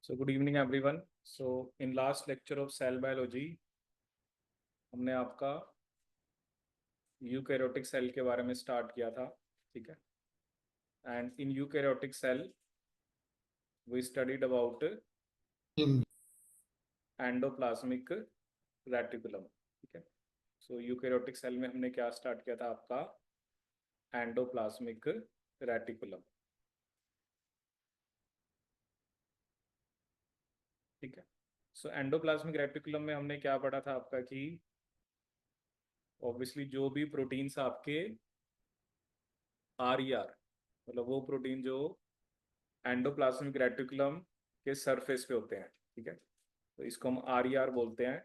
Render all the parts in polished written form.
So good evening everyone. So in last lecture of cell biology हमने आपका eukaryotic cell के बारे में स्टार्ट किया था, ठीक है। And in eukaryotic cell we studied about endoplasmic reticulum, ठीक है। सो यूकैरियोटिक सेल में हमने क्या स्टार्ट किया था, आपका एंडोप्लाज्मिक रेटिकुलम, ठीक है। सो एंडोप्लाज्मिक रेटिकुलम में हमने क्या पढ़ा था आपका कि ऑब्वियसली जो भी प्रोटीन्स आपके RER मतलब वो प्रोटीन जो एंडोप्लाज्मिक रेटिकुलम के सरफेस पे होते हैं, ठीक है, तो इसको हम RER बोलते हैं।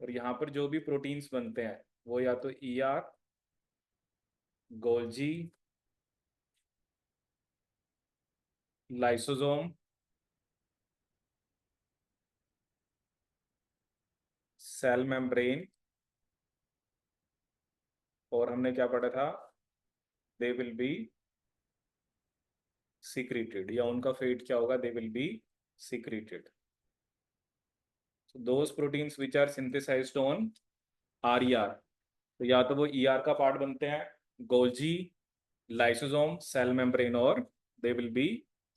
और यहाँ पर जो भी प्रोटीन्स बनते हैं वो या तो ER, Golgi, lysosome, cell membrane, और हमने क्या पढ़ा था, दे विल बी सीक्रेटेड, या उनका फेट क्या होगा, they will be secreted. Those proteins which are synthesised on RER, तो या तो वो ER का पार्ट बनते हैं, गोल्जी, लाइसोसोम, सेल मेम्ब्रेन, और दे विल बी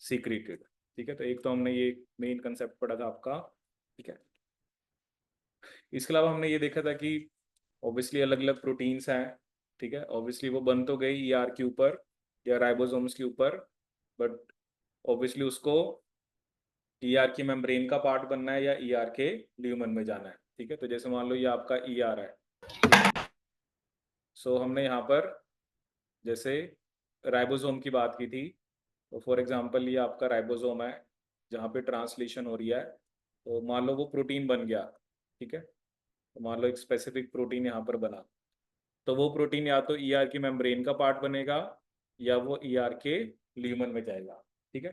सीक्रेटेड, ठीक है। तो एक तो हमने ये मेन कंसेप्ट पढ़ा था आपका, ठीक है। इसके अलावा हमने ये देखा था कि ऑब्वियसली अलग अलग प्रोटीन्स हैं, ठीक है। ऑब्वियसली वो बन तो गई ER के ऊपर या राइबोसोम्स के ऊपर, बट ऑब्वियसली उसको ER की मेम्ब्रेन का पार्ट बनना है या ER के ल्यूमन में जाना है, ठीक है। तो जैसे मान लो ये आपका ER है, ठीक है। सो हमने यहाँ पर जैसे राइबोसोम की बात की थी, तो फॉर एग्जांपल ये आपका राइबोसोम है जहाँ पे ट्रांसलेशन हो रही है, तो मान लो वो प्रोटीन बन गया, ठीक है। तो मान लो एक स्पेसिफिक प्रोटीन यहाँ पर बना, तो वो प्रोटीन या तो ER की मेम्ब्रेन का पार्ट बनेगा या वो ER के ल्यूमन में जाएगा, ठीक है।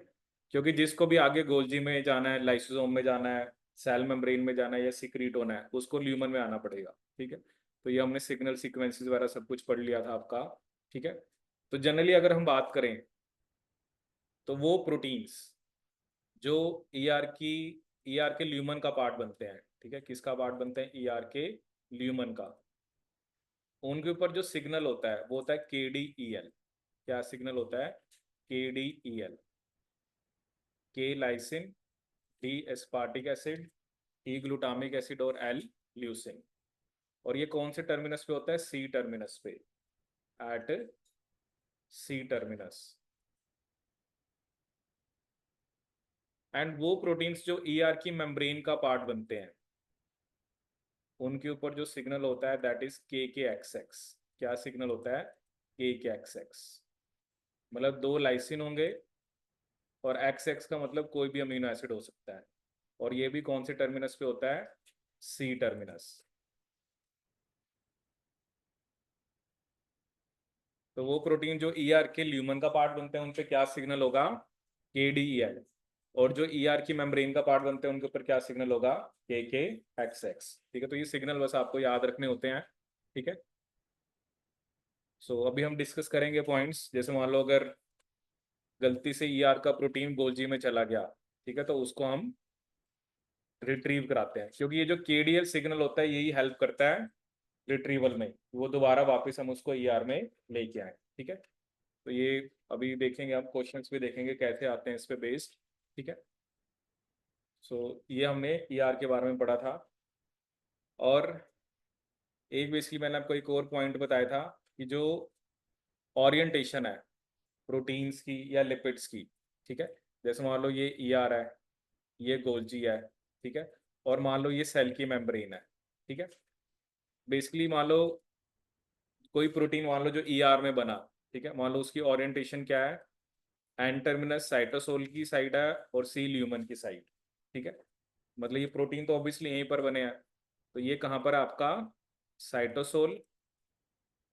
क्योंकि जिसको भी आगे गोल्जी में जाना है, लाइसोसोम में जाना है, सेल मेम्ब्रेन में जाना है या सीक्रेट होना है, उसको ल्यूमन में आना पड़ेगा, ठीक है। तो ये हमने सिग्नल सीक्वेंसेस वगैरह सब कुछ पढ़ लिया था आपका, ठीक है। तो जनरली अगर हम बात करें तो वो प्रोटीन्स जो ER के ल्यूमन का पार्ट बनते हैं, ठीक है, किसका पार्ट बनते हैं, ER के ल्यूमन का, उनके ऊपर जो सिग्नल होता है वो होता है KDEL। क्या सिग्नल होता है, KDEL, K lysine, D aspartic acid, E glutamic acid और L ल्यूसिन। और ये कौन से टर्मिनस पे होता है, C टर्मिनस पे, एट C टर्मिनस। एंड वो प्रोटीन्स जो ER की मेम्ब्रेन का पार्ट बनते हैं उनके ऊपर जो सिग्नल होता है दैट इज KKXX। क्या सिग्नल होता है, KKXX, मतलब दो लाइसिन होंगे और XX का मतलब कोई भी अमीनो एसिड हो सकता है, और ये भी कौन से टर्मिनस पे होता है, C टर्मिनस। तो वो प्रोटीन जो ER के ल्यूमन का पार्ट बनते हैं उन पे क्या सिग्नल होगा, KDEL, और जो ER की मेम्ब्रेन का पार्ट बनते हैं उनके ऊपर क्या सिग्नल होगा, KKXX, ठीक है। तो ये सिग्नल बस आपको याद रखने होते हैं, ठीक है। सो अभी हम डिस्कस करेंगे पॉइंट्स। जैसे मान लो अगर गलती से ER का प्रोटीन गोल्जी में चला गया, ठीक है, तो उसको हम रिट्रीव कराते हैं, क्योंकि ये जो KDL सिग्नल होता है यही हेल्प करता है रिट्रीवल में, वो दोबारा वापस हम उसको ER में लेके आए, ठीक है। तो ये अभी देखेंगे, हम क्वेश्चंस भी देखेंगे कैसे आते हैं इस पे बेस्ड, ठीक है। सो ये हमने ER के बारे में पढ़ा था। और एक बेसिकली मैंने आपको एक और पॉइंट बताया था कि जो ओरिएंटेशन है प्रोटीन्स की या लिपिड्स की, ठीक है, जैसे मान लो ये ER है, ये गोल्जी है, ठीक है, और मान लो ये सेल की मेम्ब्रेन है, ठीक है। बेसिकली मान लो कोई प्रोटीन मान लो जो ER में बना, ठीक है, मान लो उसकी ओरिएंटेशन क्या है, एन टर्मिनस साइटोसोल की साइड है और C ल्यूमन की साइड, ठीक है। मतलब ये प्रोटीन तो ऑब्वियसली यहीं पर बने हैं, तो ये कहाँ पर है आपका, साइटोसोल,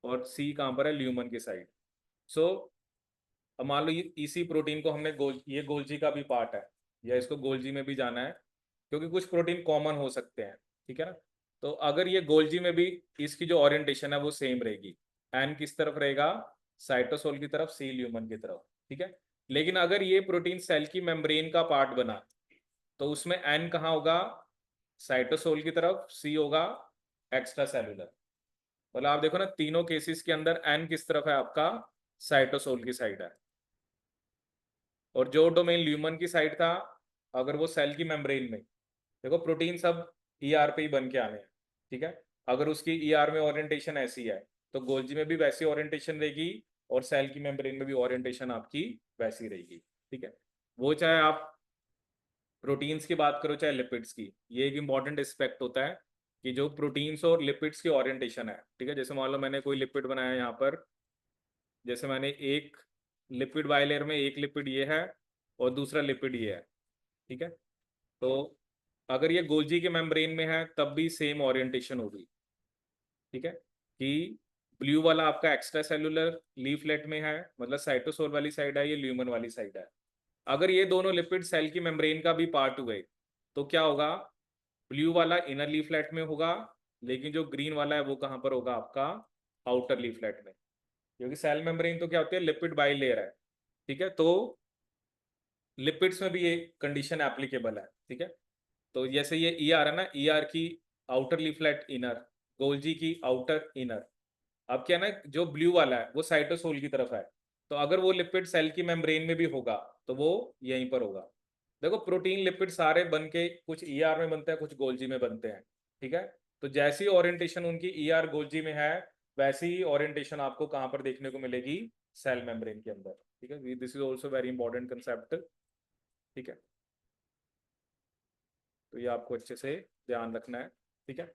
और C कहाँ पर है, ल्यूमन की साइड। सो अब मान लो ये इसी प्रोटीन को हमने ये गोल्जी का भी पार्ट है या इसको गोल्जी में भी जाना है, क्योंकि कुछ प्रोटीन कॉमन हो सकते हैं, ठीक है ना। तो अगर ये गोल्जी में भी इसकी जो ओरिएंटेशन है वो सेम रहेगी, एन किस तरफ रहेगा, साइटोसोल की तरफ, C ल्यूमन की तरफ, ठीक है। लेकिन अगर ये प्रोटीन सेल की मेम्ब्रेन का पार्ट बना तो उसमें एन कहाँ होगा, साइटोसोल की तरफ, सी होगा एक्स्ट्रा सेलुलर। मतलब आप देखो ना, तीनों केसेस के अंदर एन किस तरफ है आपका, साइटोसोल की साइड है। और जो डोमेन ल्यूमन की साइड था, अगर वो सेल की मेम्ब्रेन में, देखो प्रोटीन सब ईआर पे ही बन के आने हैं, ठीक है। अगर उसकी ईआर में ओरिएंटेशन ऐसी है तो गोल्जी में भी वैसी ओरिएंटेशन रहेगी, और सेल की मेम्ब्रेन में भी ओरिएंटेशन आपकी वैसी रहेगी, ठीक है। वो चाहे आप प्रोटीन्स की बात करो चाहे लिपिड्स की, ये एक इंपॉर्टेंट एस्पेक्ट होता है कि जो प्रोटीन्स और लिपिड्स की ओरिएंटेशन है, ठीक है। जैसे मान लो मैंने कोई लिपिड बनाया यहाँ पर, जैसे मैंने एक लिपिड बाइलेयर में एक लिपिड ये है और दूसरा लिपिड ये है, ठीक है। तो अगर ये गोल्जी के मेम्ब्रेन में है तब भी सेम ओरिएंटेशन होगी, ठीक है। कि ब्लू वाला आपका एक्स्ट्रा सेलुलर लीफलेट में है, मतलब साइटोसोल वाली साइड है, ये ल्यूमन वाली साइड है। अगर ये दोनों लिपिड सेल की मेम्ब्रेन का भी पार्ट हुए तो क्या होगा, ब्लू वाला इनर लीफलेट में होगा, लेकिन जो ग्रीन वाला है वो कहाँ पर होगा आपका, आउटर लीफलेट में। क्योंकि सेल मेम्ब्रेन तो क्या होती है, लिपिड बाइलेयर है, ठीक है। तो लिपिड्स में भी ये कंडीशन एप्लीकेबल है, ठीक है। तो जैसे ये ईआर है ना, ईआर की आउटर लीफलेट इनर, गोल्जी की आउटर इनर। अब क्या है ना, जो ब्लू वाला है वो साइटोसोल की तरफ है, तो अगर वो लिपिड सेल की मेम्ब्रेन में भी होगा तो वो यहीं पर होगा। देखो प्रोटीन लिपिड सारे बन के कुछ ईआर में बनते हैं, कुछ गोल्जी में बनते हैं, ठीक है। तो जैसी ओरिएंटेशन उनकी ईआर गोल्जी में है, वैसी ही ओरिएंटेशन आपको कहाँ पर देखने को मिलेगी, सेल मेम्ब्रेन के अंदर, ठीक है। This is also very important concept, ठीक है। तो ये आपको अच्छे से ध्यान रखना है, ठीक है।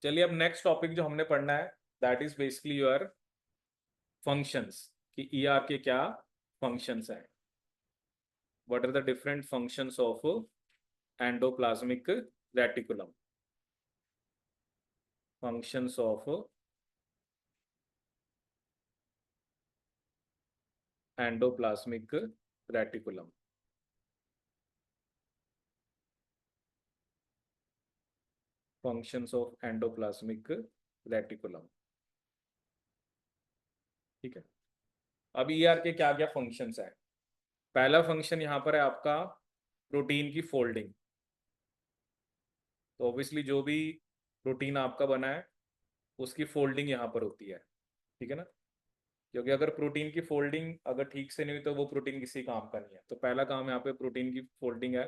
चलिए अब नेक्स्ट टॉपिक जो हमने पढ़ना है, that is basically your functions, कि ईआर के क्या फंक्शंस हैं। What are the different functions of endoplasmic reticulum, functions of endoplasmic reticulum. Functions of endoplasmic reticulum, ठीक है। अब ईआर के क्या क्या फंक्शंस हैं। पहला फंक्शन यहाँ पर है आपका प्रोटीन की फोल्डिंग। तो ऑब्वियसली जो भी प्रोटीन आपका बना है उसकी फोल्डिंग यहाँ पर होती है, ठीक है ना। क्योंकि अगर प्रोटीन की फोल्डिंग अगर ठीक से नहीं हुई तो वो प्रोटीन किसी काम का नहीं है। तो पहला काम यहाँ पे प्रोटीन की फोल्डिंग है।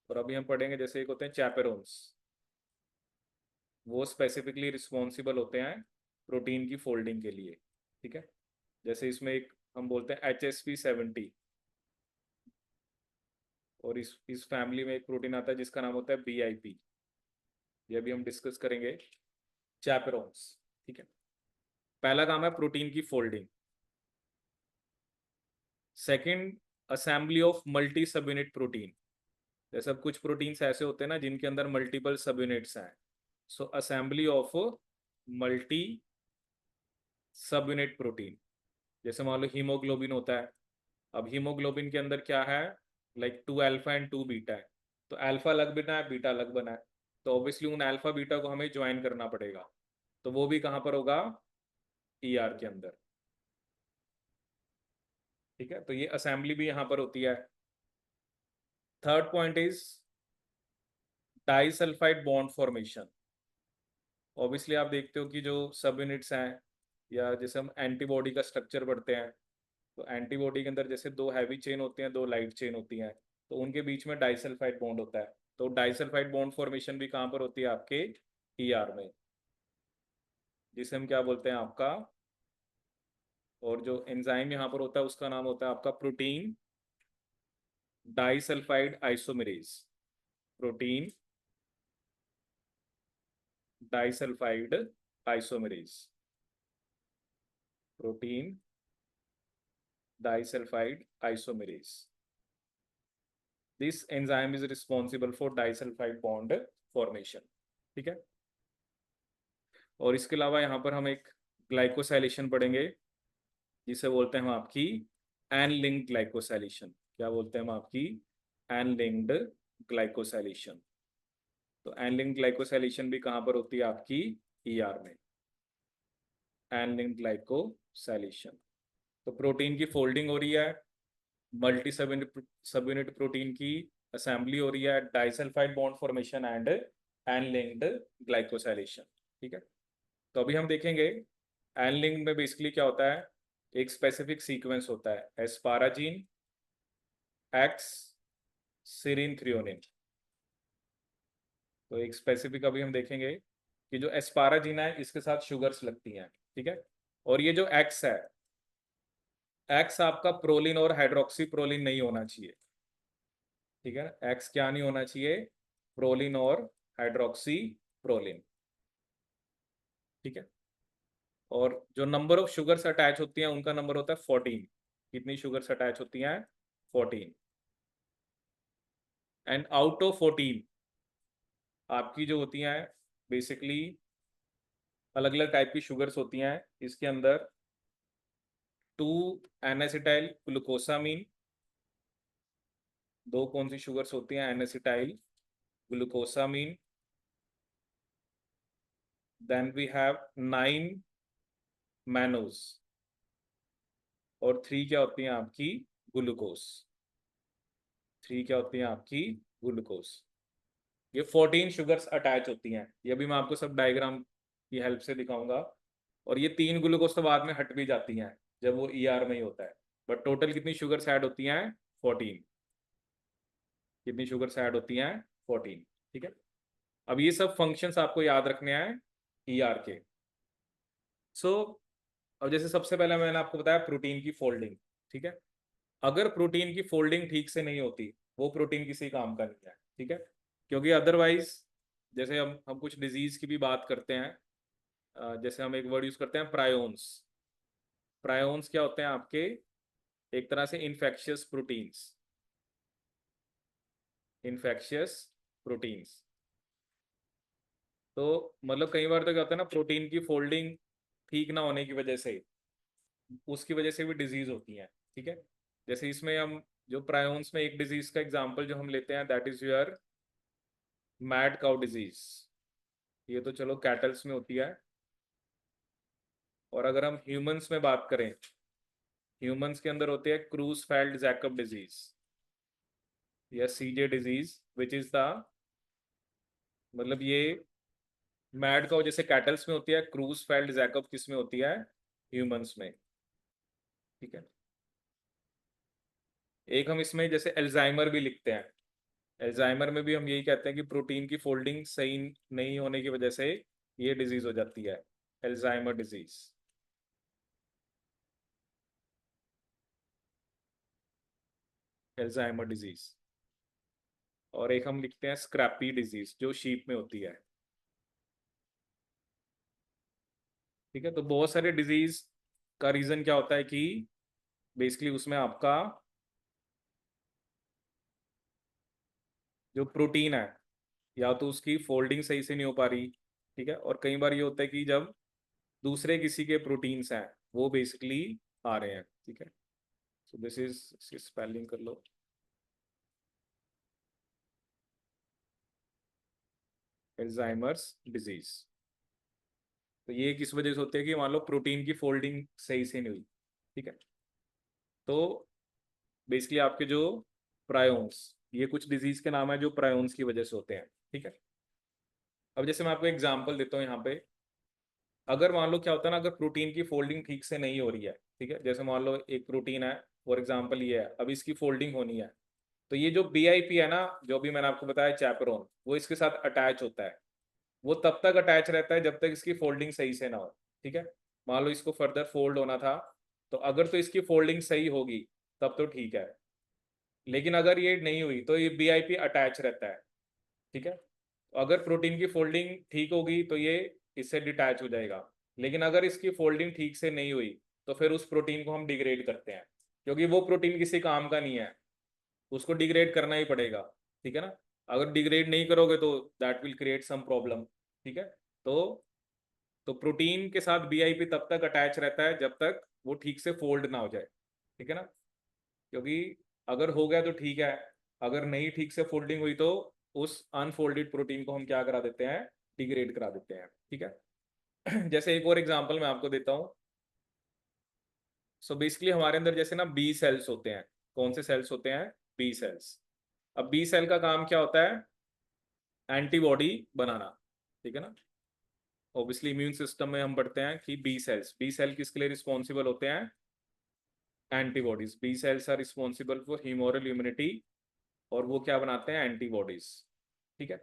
और अभी हम पढ़ेंगे, जैसे एक होते हैं चैपेरोन्स, वो स्पेसिफिकली रिस्पॉन्सिबल होते हैं प्रोटीन की फोल्डिंग के लिए, ठीक है। जैसे इसमें एक हम बोलते हैं HSP70, और इस फैमिली में एक प्रोटीन आता है जिसका नाम होता है BIP। ये अभी हम डिस्कस करेंगे, चैपेरोन्स, ठीक है। पहला काम है प्रोटीन की folding. Second, assembly of multi subunit protein. जैसे अब कुछ प्रोटीन्स ऐसे होते हैं ना जिनके अंदर मल्टीपल सब यूनिट्स हैं, so assembly of multi subunit protein. जैसे मान लो हीमोग्लोबिन होता है, अब हीमोग्लोबिन के अंदर क्या है, लाइक 2 अल्फा एंड 2 बीटा है। तो अल्फा अलग बना है, बीटा अलग बना है, तो ऑब्वियसली उन अल्फा बीटा को हमें ज्वाइन करना पड़ेगा। तो वो भी कहाँ पर होगा, ईआर के अंदर, ठीक है। तो ये असेंबली भी यहाँ पर होती है। Third point is disulphide bond formation. Obviously आप देखते हो कि जो सब यूनिट्स हैं, या जैसे हम एंटीबॉडी का स्ट्रक्चर पढ़ते हैं, तो एंटीबॉडी के अंदर जैसे दो हैवी चेन होती हैं, दो लाइट चेन होती हैं, तो उनके बीच में डाइसल्फाइड बॉन्ड होता है। तो डाइसल्फाइड बॉन्ड फॉर्मेशन भी कहाँ पर होती है, आपके ईआर में, जिसे हम क्या बोलते हैं आपका, और जो एंजाइम यहाँ पर होता है उसका नाम होता है आपका protein disulphide isomerase. Protein disulphide isomerase, protein disulphide isomerase. This enzyme is responsible for disulphide bond formation, ठीक है। और इसके अलावा यहाँ पर हम एक ग्लाइकोसाइलेशन पढ़ेंगे, जिसे बोलते हैं हम आपकी एनलिंक्ड ग्लाइकोसाइलेशन। क्या बोलते हैं हम आपकी, एनलिंक्ड ग्लाइकोसाइलेशन। तो एनलिंक्ड ग्लाइकोसाइलेशन भी कहाँ पर होती है आपकी, ईआर में, एनलिंक्ड ग्लाइकोसाइलेशन। तो प्रोटीन की फोल्डिंग हो रही है, मल्टी सब यूनिट प्रोटीन की असेंबली हो रही है, disulphide bond formation and N-linked glycosylation. ठीक है, तो अभी हम देखेंगे एन-लिंक्ड में बेसिकली क्या होता है। एक स्पेसिफिक सीक्वेंस होता है, एस्पाराजीन एक्स सीरिन थ्रियोनिन। तो एक स्पेसिफिक अभी हम देखेंगे कि जो एस्पाराजीन है इसके साथ शुगर्स लगती हैं। ठीक है, और ये जो एक्स है, एक्स आपका प्रोलिन और हाइड्रोक्सी प्रोलिन नहीं होना चाहिए। ठीक है, एक्स क्या नहीं होना चाहिए, प्रोलिन और हाइड्रोक्सी प्रोलिन। ठीक है, और जो नंबर ऑफ शुगर्स अटैच होती हैं उनका नंबर होता है 14। कितनी शुगर्स अटैच होती हैं, 14। एंड आउट ऑफ 14 आपकी जो होती हैं बेसिकली अलग अलग टाइप की शुगर्स होती हैं। इसके अंदर 2 एन-एसिटाइल ग्लूकोसामीन, दो कौन सी शुगर्स होती हैं, N acetyl glucosamine. Then we have 9 mannose, और 3 क्या होती हैं आपकी, ग्लूकोस। 3 क्या होती हैं आपकी, ग्लूकोस। ये 14 शुगर्स अटैच होती हैं। ये भी मैं आपको सब डायग्राम की हेल्प से दिखाऊंगा। और ये 3 ग्लूकोस तो बाद में हट भी जाती हैं जब वो ईआर में ही होता है। बट टोटल कितनी शुगर्स ऐड होती हैं, 14। कितनी शुगर्स ऐड होती हैं, 14। ठीक है, अब ये सब फंक्शंस आपको याद रखने हैं ईआर के। सो अब जैसे सबसे पहले मैंने आपको बताया प्रोटीन की फोल्डिंग। ठीक है, अगर प्रोटीन की फोल्डिंग ठीक से नहीं होती वो प्रोटीन किसी काम का नहीं है। ठीक है, क्योंकि अदरवाइज जैसे हम कुछ डिजीज की भी बात करते हैं, जैसे हम एक वर्ड यूज करते हैं प्रायोन्स। प्रायोन्स क्या होते हैं आपके, एक तरह से इन्फेक्शियस प्रोटीन्स। इन्फेक्शियस प्रोटीन्स, तो मतलब कई बार तो क्या होता है ना, प्रोटीन की फोल्डिंग ठीक ना होने की वजह से उसकी वजह से भी डिजीज होती है। ठीक है, जैसे इसमें हम जो प्रायोन्स में एक डिजीज का एग्जांपल जो हम लेते हैं that is your mad cow disease. ये तो चलो कैटल्स में होती है। और अगर हम ह्यूमंस में बात करें, ह्यूमंस के अंदर होते हैं क्रूसफेल्ड जैकब डिजीज या सीजे डिजीज, विच इज द, मतलब ये मैड काउ जैसे कैटल्स में होती है, क्रूसफेल्ड जैकब किस में होती है, ह्यूमंस में। ठीक है, एक हम इसमें जैसे एल्जाइमर भी लिखते हैं। एल्जाइमर में भी हम यही कहते हैं कि प्रोटीन की फोल्डिंग सही नहीं होने की वजह से ये डिजीज हो जाती है, एल्जाइमर डिजीज। Alzheimer disease. और एक हम लिखते हैं स्क्रैपी डिजीज जो शीप में होती है। ठीक है, तो बहुत सारे डिजीज का रीजन क्या होता है कि बेसिकली उसमें आपका जो प्रोटीन है या तो उसकी फोल्डिंग सही से नहीं हो पा रही। ठीक है, और कई बार ये होता है कि जब दूसरे किसी के प्रोटीन्स हैं वो बेसिकली आ रहे हैं। ठीक है, सो दिस इज स्पेलिंग कर लो, एल्जाइमर्स डिजीज। तो ये किस वजह से होती है कि मान लो प्रोटीन की फोल्डिंग सही से नहीं हुई। ठीक है, तो बेसिकली आपके जो प्रायोन्स, ये कुछ डिजीज के नाम है जो प्रायोन्स की वजह से होते हैं। ठीक है, अब जैसे मैं आपको एग्जांपल देता हूँ यहाँ पे। अगर मान लो क्या होता है ना, अगर प्रोटीन की फोल्डिंग ठीक से नहीं हो रही है, ठीक है, जैसे मान लो एक प्रोटीन है, फॉर एग्जांपल ये है, अब इसकी फोल्डिंग होनी है, तो ये जो बीआईपी है ना, जो भी मैंने आपको बताया चैपेरोन, वो इसके साथ अटैच होता है। वो तब तक अटैच रहता है जब तक इसकी फोल्डिंग सही से ना हो। ठीक है, मान लो इसको फर्दर फोल्ड होना था, तो अगर तो इसकी फोल्डिंग सही होगी तब तो ठीक है, लेकिन अगर ये नहीं हुई तो ये बीआईपी अटैच रहता है। ठीक है, अगर प्रोटीन की फोल्डिंग ठीक होगी तो ये इससे डिटैच हो जाएगा, लेकिन अगर इसकी फोल्डिंग ठीक से नहीं हुई तो फिर उस प्रोटीन को हम डिग्रेड करते हैं, क्योंकि वो प्रोटीन किसी काम का नहीं है, उसको डिग्रेड करना ही पड़ेगा। ठीक है ना, अगर डिग्रेड नहीं करोगे तो that will create some problem. ठीक है, तो तो प्रोटीन के साथ बीआईपी तब तक अटैच रहता है जब तक वो ठीक से फोल्ड ना हो जाए। ठीक है ना, क्योंकि अगर हो गया तो ठीक है, अगर नहीं ठीक से फोल्डिंग हुई तो उस अनफोल्डेड प्रोटीन को हम क्या करा देते हैं, डिग्रेड करा देते हैं। ठीक है, जैसे एक और एग्जांपल मैं आपको देता हूँ। सो बेसिकली हमारे अंदर जैसे ना बी सेल्स होते हैं, कौन से सेल्स होते हैं? B cells. अब बी सेल का काम क्या होता है? एंटीबॉडी बनाना, ठीक है ना। ऑब्वियसली इम्यून सिस्टम में हम पढ़ते हैं कि बी सेल किसके लिए रिस्पॉन्सिबल होते हैं? Antibodies. B cells are responsible for humoral immunity, और वो क्या बनाते हैं? एंटीबॉडीज, ठीक है।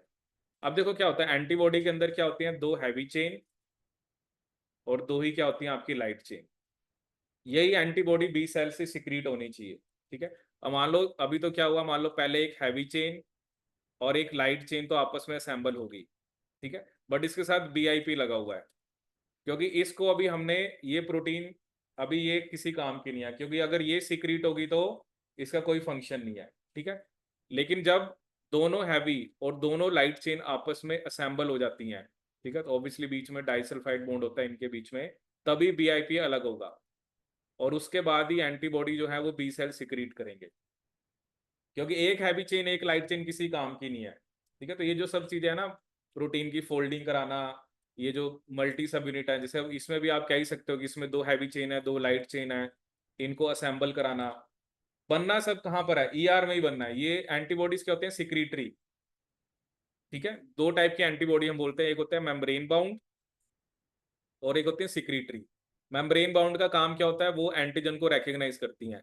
अब देखो क्या होता है, एंटीबॉडी के अंदर क्या होती है? दो हैवी चेन और दो ही क्या होती हैं आपकी लाइट चेन। यही एंटीबॉडी बी सेल से सिक्रीट होनी चाहिए, ठीक है। अब मान लो अभी तो क्या हुआ, मान लो पहले एक हैवी चेन और एक लाइट चेन तो आपस में असेंबल होगी, ठीक है, बट इसके साथ बीआईपी लगा हुआ है, क्योंकि इसको अभी हमने, ये प्रोटीन अभी ये किसी काम की नहीं है, क्योंकि अगर ये सिक्रीट होगी तो इसका कोई फंक्शन नहीं है, ठीक है। लेकिन जब दोनों हैवी और दोनों लाइट चेन आपस में असेंबल हो जाती हैं, ठीक है, तो ऑब्वियसली बीच में डाइसल्फाइड बॉन्ड होता है इनके बीच में, तभी बीआईपी अलग होगा, और उसके बाद ही एंटीबॉडी जो है वो बी सेल सिक्रीट करेंगे, क्योंकि एक हैवी चेन एक लाइट चेन किसी काम की नहीं है, ठीक है। तो ये जो सब चीजें है ना, प्रोटीन की फोल्डिंग कराना, ये जो मल्टी सब यूनिट है, जैसे इसमें भी आप कह ही सकते हो कि इसमें दो हैवी चेन है, दो लाइट चेन है, इनको असेंबल कराना, बनना सब कहाँ पर है? ईआर में ही बनना है। ये एंटीबॉडीज क्या होते हैं? सिक्रीटरी, ठीक है। दो टाइप की एंटीबॉडी हम बोलते हैं, एक होता है मेम्ब्रेन बाउंड और एक होती है सिक्रीटरी। मेम्ब्रेन बाउंड का काम क्या होता है? वो एंटीजन को रेकग्नाइज करती हैं,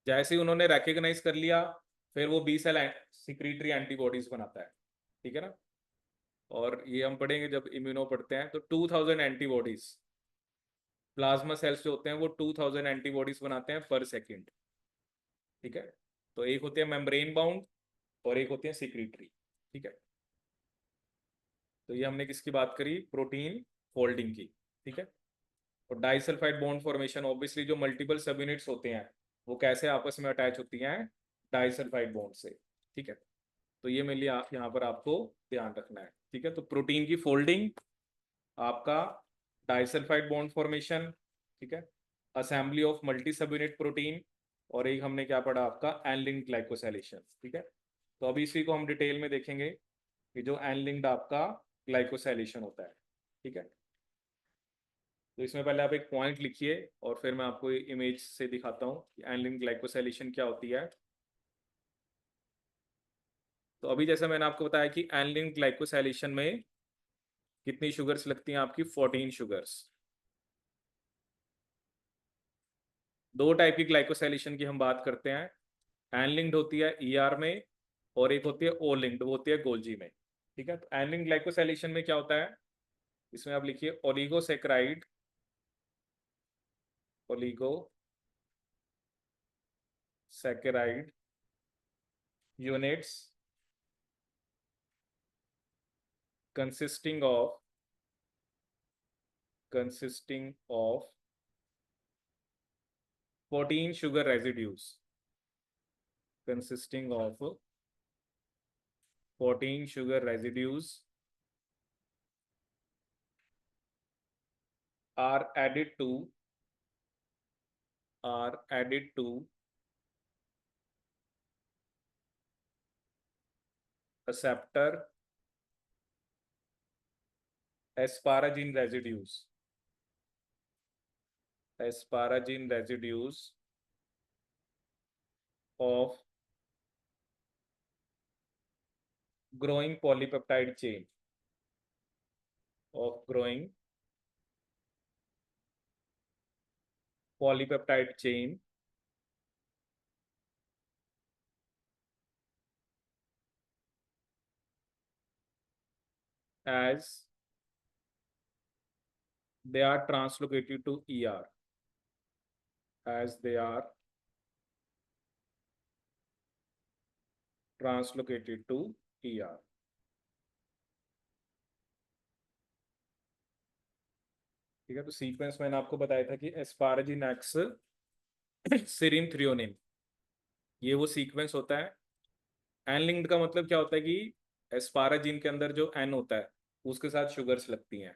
जैसे ही उन्होंने रेकग्नाइज कर लिया, फिर वो बी सेल सिक्रीटरी एंटीबॉडीज बनाता है, ठीक है ना। और ये हम पढ़ेंगे जब इम्यूनो पढ़ते हैं, तो 2000 एंटीबॉडीज, प्लाज्मा सेल्स जो होते हैं वो 2000 एंटीबॉडीज बनाते हैं पर सेकेंड, ठीक है। तो एक होती है मेम्ब्रेन बाउंड और एक होती है सिक्रीटरी, ठीक है। तो ये हमने किसकी बात करी? प्रोटीन फोल्डिंग की, ठीक है। और डाइसल्फाइड बॉन्ड फॉर्मेशन, ऑब्वियसली जो मल्टीपल सब यूनिट्स होते हैं वो कैसे आपस में अटैच होती हैं? डाइसल्फाइड बॉन्ड से, ठीक है। तो ये मेरे लिए आप यहाँ पर आपको ध्यान रखना है, ठीक है। तो प्रोटीन की फोल्डिंग, आपका डाइसल्फाइड बॉन्ड फॉर्मेशन, ठीक है, assembly of multi subunit protein, और एक हमने क्या पढ़ा आपका? एनलिंक्ड ग्लाइकोसाइलेशन, ठीक है। तो अभी इसी को हम डिटेल में देखेंगे कि जो एनलिंक्ड आपका ग्लाइकोसाइलेशन होता है, ठीक है। तो इसमें पहले आप एक पॉइंट लिखिए और फिर मैं आपको इमेज से दिखाता हूँ कि एनलिंक्ड ग्लाइकोसाइलेशन क्या होती है। तो अभी जैसा मैंने आपको बताया कि एनलिंक्ड ग्लाइकोसाइलेशन में कितनी शुगर्स लगती हैं आपकी? 14 शुगर्स। दो टाइप की ग्लाइकोसाइलेशन की हम बात करते हैं, एनलिंक्ड होती है ईआर में, और एक होती है ओ लिंक्ड, वो होती है गोल्जी में, ठीक है। तो एनलिंक्ड ग्लाइकोसाइलेशन में क्या होता है? इसमें आप लिखिए oligosaccharide, oligo saccharide units consisting of consisting of 14 sugar residues, consisting of 14 sugar residues are added to acceptor asparagine residues, asparagine residues of growing polypeptide chain, of growing polypeptide chain as they are translocated to ER, as they are translocated to ER, ठीक है। तो sequence मैंने आपको बताया था कि एस्पाराजिन x Sirin threonine, ये वो सीक्वेंस होता है। एन लिंक्ड का मतलब क्या होता है कि एस्पाराजिन के अंदर जो एन होता है उसके साथ शुगर्स लगती हैं,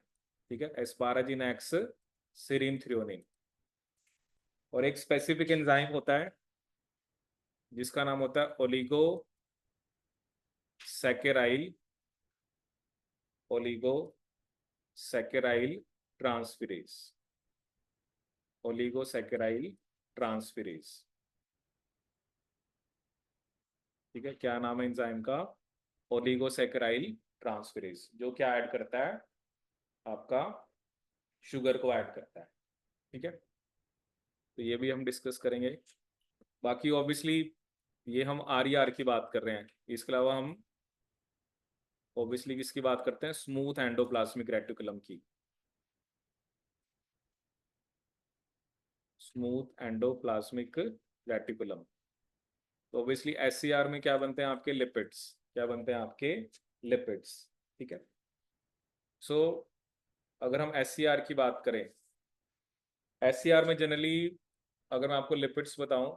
ठीक है, एस्पाराजिन एक्स सिरिन थ्रियोनिन। और एक स्पेसिफिक एंजाइम होता है जिसका नाम होता है oligosaccharyl, oligosaccharyl transferase, oligosaccharyl transferase. ठीक है, क्या नाम है एंजाइम का? ओलिगोसैकेराइल ट्रांसफेरेज, जो क्या ऐड करता है? आपका शुगर को ऐड करता है। ठीक है, तो ये भी हम डिस्कस करेंगे। बाकी ऑब्वियसली ये हम आर ई आर की बात कर रहे हैं, इसके अलावा हम ऑब्वियसली किसकी बात करते हैं? स्मूथ एंडोप्लाज्मिक रेटिकुलम की। Smooth endoplasmic reticulum. तो ऑब्वियसली एससीआर में क्या बनते हैं आपके? लिपिड्स। क्या बनते हैं आपके? लिपिड्स। ठीक है, सो अगर हम एससीआर की बात करें, एससीआर में जनरली अगर मैं आपको लिपिड्स बताऊं,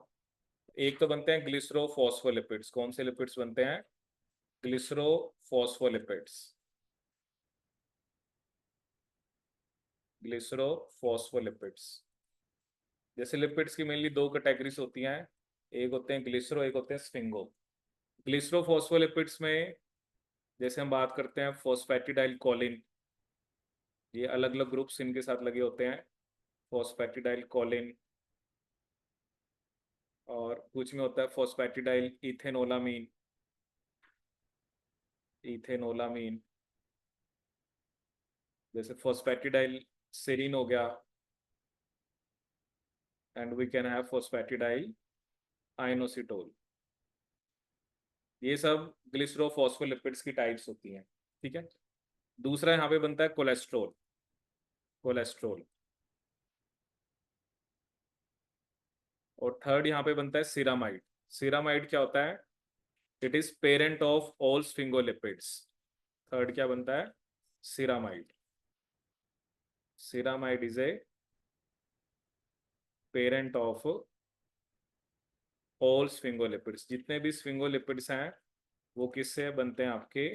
एक तो बनते हैं ग्लिसरोफॉस्फोलिपिड्स। कौन से लिपिड्स बनते हैं? ग्लिसरोफॉस्फोलिपिड्स। ग्लिसरोफॉस्फोलिपिड्स। जैसे लिपिड्स की मेनली दो कैटेगरीज होती हैं, एक होते हैं ग्लिसरो, एक होते हैं स्फिंगो। ग्लिसरोफॉस्फोलिपिड्स में जैसे हम बात करते हैं फॉस्फेटिडाइल कोलिन, ये अलग अलग ग्रुप्स इनके साथ लगे होते हैं, फॉस्फेटिडाइल कोलिन। और कुछ में होता है फॉस्फेटिडाइल इथेनोलामीन। इथेनोलामीन, जैसे फॉस्फेटिडाइल सेरीन हो गया, and we can have phosphatidyl inositol. ये सब ग्लिसरोफॉस्फोलिपिड्स की टाइप्स होती हैं। ठीक है, दूसरा यहाँ पे बनता है कोलेस्ट्रॉल। कोलेस्ट्रॉल। और थर्ड यहाँ पे बनता है सिरामाइड। सिरामाइड क्या होता है? It is parent of all sphingolipids. Third क्या बनता है? Ceramide. Ceramide is a parent of all sphingolipids. जितने भी स्फिंगोलिपिड्स हैं वो किससे बनते हैं? आपके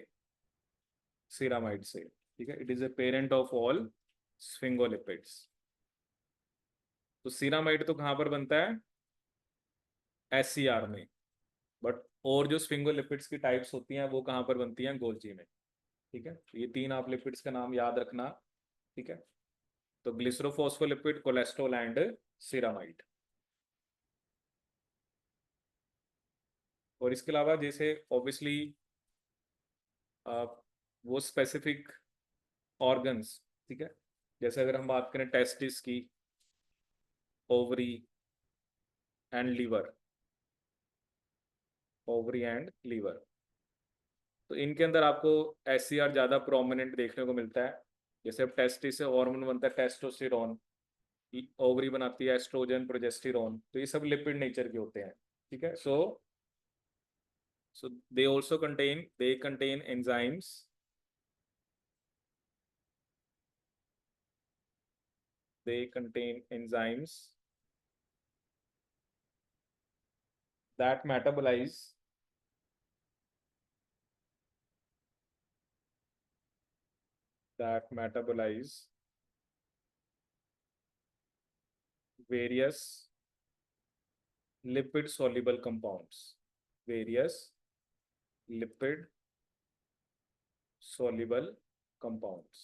सिरामाइड से। ठीक है, it is a parent of all sphingolipids. तो सिरामाइड तो कहाँ पर बनता है? एससीआर में। बट और जो स्फिंगोलिपिड्स की टाइप्स होती हैं वो कहाँ पर बनती हैं? गोल्जी में। ठीक है, तो ये तीन आप लिपिड्स का नाम याद रखना। ठीक है, तो ग्लिसरोफॉस्फोलिपिड, कोलेस्ट्रॉल एंड सिरामाइड। और इसके अलावा जैसे ऑब्वियसली वो स्पेसिफिक ऑर्गन्स, ठीक है, जैसे अगर हम बात करें टेस्टिस की, ovary and liver, ovary and liver, तो इनके अंदर आपको एससीआर ज़्यादा प्रोमिनेंट देखने को मिलता है। जैसे अब टेस्टिस से हार्मोन बनता है टेस्टोस्टेरोन, ओवरी बनाती है एस्ट्रोजन प्रोजेस्टेरोन, तो ये सब लिपिड नेचर के होते हैं। ठीक है, so they contain enzymes they contain enzymes that metabolize various lipid soluble compounds, various lipid soluble compounds।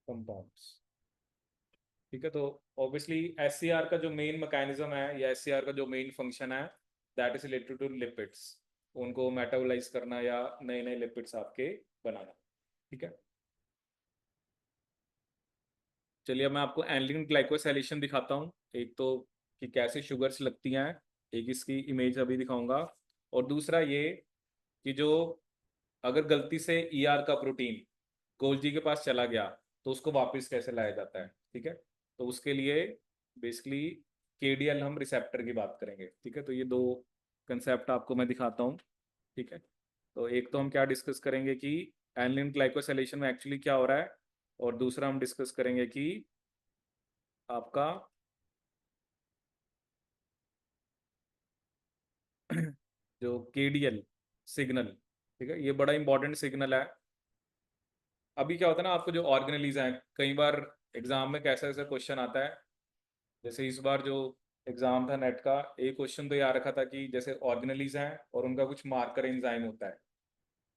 compounds। ठीक है, तो ऑब्वियसली एससीआर का जो मेन मैकेनिज्म है या एससीआर का जो मेन फंक्शन है, that is related to lipids, उनको मेटाबोलाइज करना या नए नए लिपिड्स आपके बनाना। ठीक है, चलिए अब मैं आपको एनिलीन ग्लाइकोसाइलेशन दिखाता हूँ। एक तो कि कैसे शुगर्स लगती हैं, एक इसकी इमेज अभी दिखाऊंगा, और दूसरा ये कि जो अगर गलती से ईआर का प्रोटीन गोल्जी के पास चला गया तो उसको वापस कैसे लाया जाता है। ठीक है, तो उसके लिए बेसिकली केडीएल हम रिसेप्टर की बात करेंगे। ठीक है, तो ये दो कंसेप्ट आपको मैं दिखाता हूँ। ठीक है, तो एक तो हम क्या डिस्कस करेंगे कि एनिलीन ग्लाइकोसाइलेशन में एक्चुअली क्या हो रहा है, और दूसरा हम डिस्कस करेंगे कि आपका जो केडीएल सिग्नल, ठीक है, ये बड़ा इंपॉर्टेंट सिग्नल है। अभी क्या होता है ना, आपको जो ऑर्गेनेलीज हैं, कई बार एग्जाम में कैसा कैसा क्वेश्चन आता है, जैसे इस बार जो एग्जाम था नेट का, एक क्वेश्चन तो ये आ रखा था कि जैसे ऑर्गेनेलीज हैं और उनका कुछ मार्कर एंजाइम होता है